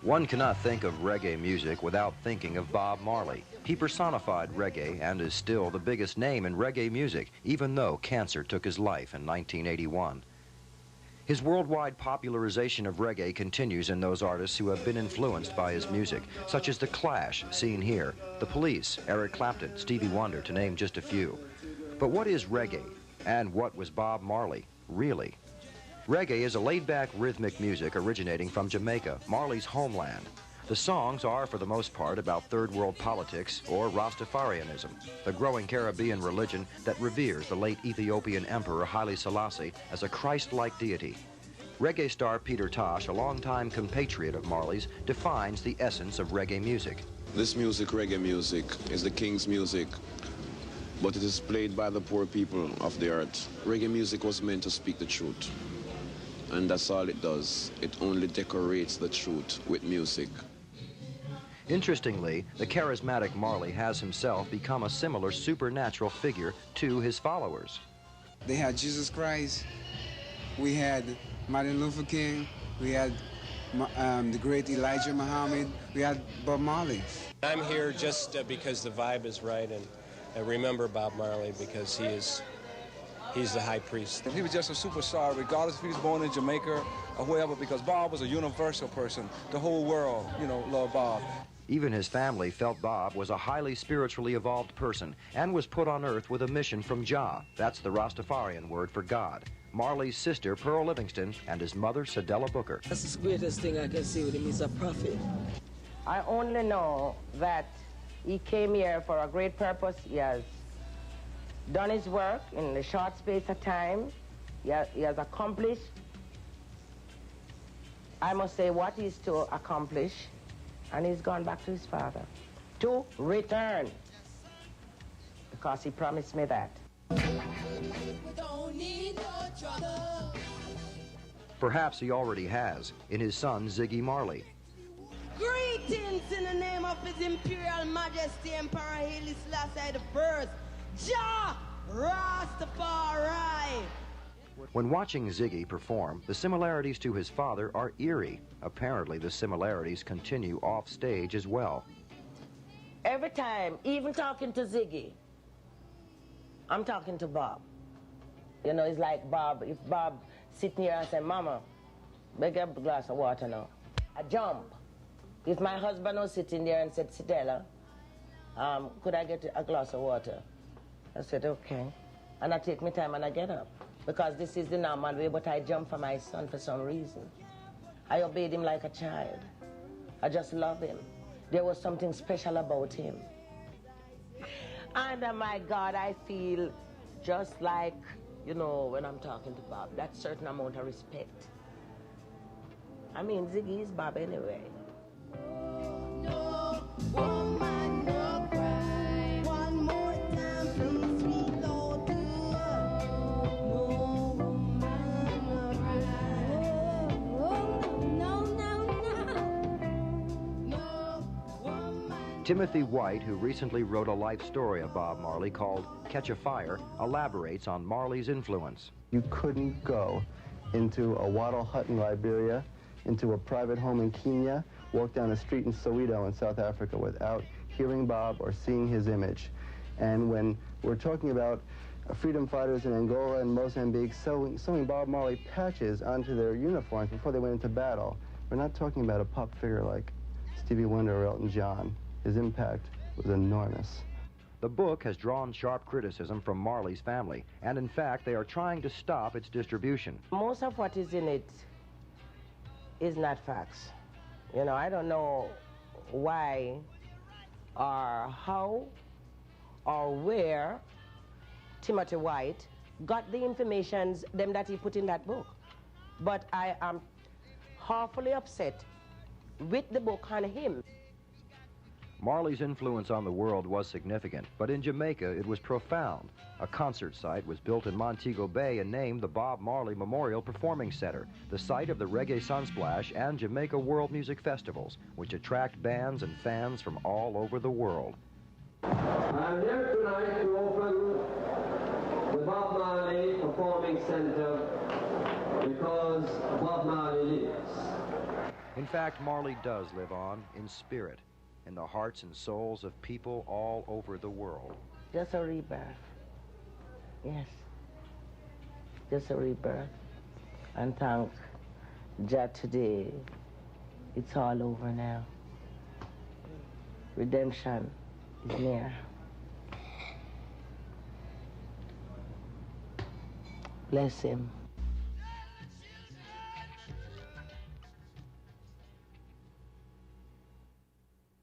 One cannot think of reggae music without thinking of Bob Marley. He personified reggae and is still the biggest name in reggae music, even though cancer took his life in 1981. His worldwide popularization of reggae continues in those artists who have been influenced by his music, such as The Clash, seen here, The Police, Eric Clapton, Stevie Wonder, to name just a few. But what is reggae? And what was Bob Marley, really? Reggae is a laid-back rhythmic music originating from Jamaica, Marley's homeland. The songs are, for the most part, about third-world politics or Rastafarianism, the growing Caribbean religion that reveres the late Ethiopian Emperor Haile Selassie as a Christ-like deity. Reggae star Peter Tosh, a longtime compatriot of Marley's, defines the essence of reggae music. This music, reggae music, is the king's music, but it is played by the poor people of the earth. Reggae music was meant to speak the truth, and that's all it does. It only decorates the truth with music. Interestingly, the charismatic Marley has himself become a similar supernatural figure to his followers. They had Jesus Christ, we had Martin Luther King, we had the great Elijah Muhammad, we had Bob Marley. I'm here just because the vibe is right, and I remember Bob Marley because he's the high priest. He was just a superstar, regardless if he was born in Jamaica or wherever, because Bob was a universal person. The whole world, loved Bob. Even his family felt Bob was a highly spiritually evolved person and was put on earth with a mission from Jah. That's the Rastafarian word for God. Marley's sister, Pearl Livingston, and his mother, Cedella Booker. That's the greatest thing I can see with him. He's a prophet. I only know that he came here for a great purpose. He has done his work in a short space of time. He has accomplished, I must say, what he's to accomplish, and he's gone back to his father to return, because he promised me that. Perhaps he already has, in his son, Ziggy Marley. Greetings in the name of His Imperial Majesty Emperor Haile Selassie I, Jah Rastafari. When watching Ziggy perform, the similarities to his father are eerie. Apparently, the similarities continue off stage as well. Every time, even talking to Ziggy, I'm talking to Bob. It's like Bob, if Bob sitting here and say, Mama, make a glass of water now. I jump. If my husband was sitting there and said, Cedella, could I get a glass of water? I said, okay. And I take my time and I get up. Because this is the normal way, but I jump for my son for some reason. I obeyed him like a child. I just love him. There was something special about him. And my God, I feel just like, when I'm talking to Bob, that certain amount of respect. I mean, Ziggy is Bob anyway. No woman, no cry. One more time, please reload. No woman, no cry. No woman. Timothy White, who recently wrote a life story of Bob Marley called Catch a Fire, elaborates on Marley's influence. You couldn't go into a wattle hut in Liberia, into a private home in Kenya, walk down a street in Soweto in South Africa without hearing Bob or seeing his image. And when we're talking about freedom fighters in Angola and Mozambique sewing Bob Marley patches onto their uniforms before they went into battle, we're not talking about a pop figure like Stevie Wonder or Elton John. His impact was enormous. The book has drawn sharp criticism from Marley's family, and in fact, they are trying to stop its distribution. Most of what is in it is not facts. I don't know why or how or where Timothy White got the information that he put in that book. But I am awfully upset with the book and him. Marley's influence on the world was significant, but in Jamaica it was profound. A concert site was built in Montego Bay and named the Bob Marley Memorial Performing Center, the site of the Reggae Sunsplash and Jamaica World Music Festivals, which attract bands and fans from all over the world. I'm here tonight to open the Bob Marley Performing Center because Bob Marley lives. In fact, Marley does live on in spirit, in the hearts and souls of people all over the world. Just a rebirth. Yes. Just a rebirth. And thank Jah today, it's all over now. Redemption is near. Bless him.